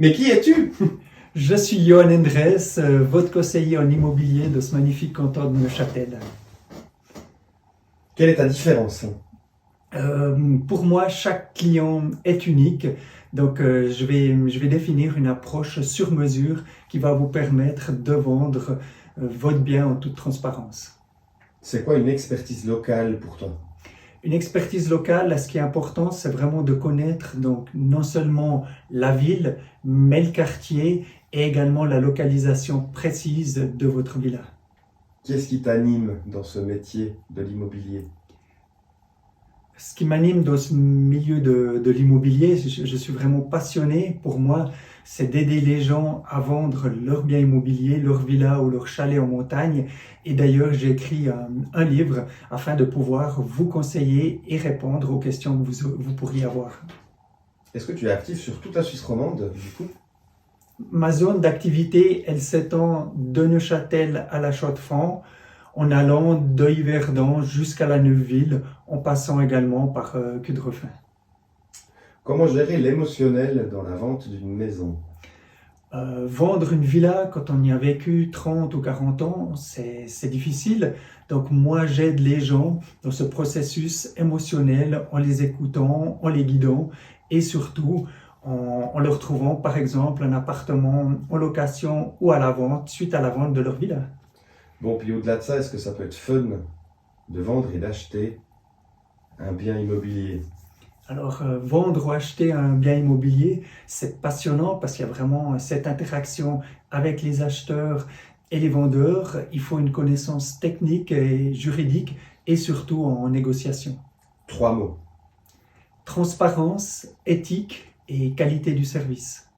Mais qui es-tu? Je suis Johan Endres, votre conseiller en immobilier de ce magnifique canton de Neuchâtel. Quelle est ta différence? Pour moi, chaque client est unique, donc je vais définir une approche sur mesure qui va vous permettre de vendre votre bien en toute transparence. C'est quoi une expertise locale pour toi? Une expertise locale, ce qui est important, c'est vraiment de connaître donc non seulement la ville, mais le quartier et également la localisation précise de votre villa. Qu'est-ce qui t'anime dans ce métier de l'immobilier? Ce qui m'anime dans ce milieu de l'immobilier, je suis vraiment passionné. Pour moi, c'est d'aider les gens à vendre leur bien immobilier, leur villa ou leur chalet en montagne. Et d'ailleurs, j'ai écrit un livre afin de pouvoir vous conseiller et répondre aux questions que vous pourriez avoir. Est-ce que tu es actif sur toute la Suisse romande, du coup? Ma zone d'activité, elle s'étend de Neuchâtel à la Chaux-de-Fonds, en allant de Yverdon jusqu'à la Neuville, en passant également par Cudrefin. Comment gérer l'émotionnel dans la vente d'une maison? Vendre une villa quand on y a vécu 30 ou 40 ans, c'est difficile. Donc moi, j'aide les gens dans ce processus émotionnel en les écoutant, en les guidant et surtout en leur trouvant par exemple un appartement en location ou à la vente suite à la vente de leur villa. Bon, puis au-delà de ça, est-ce que ça peut être fun de vendre et d'acheter un bien immobilier? Alors, vendre ou acheter un bien immobilier, c'est passionnant parce qu'il y a vraiment cette interaction avec les acheteurs et les vendeurs. Il faut une connaissance technique et juridique et surtout en négociation. 3 mots. Transparence, éthique et qualité du service.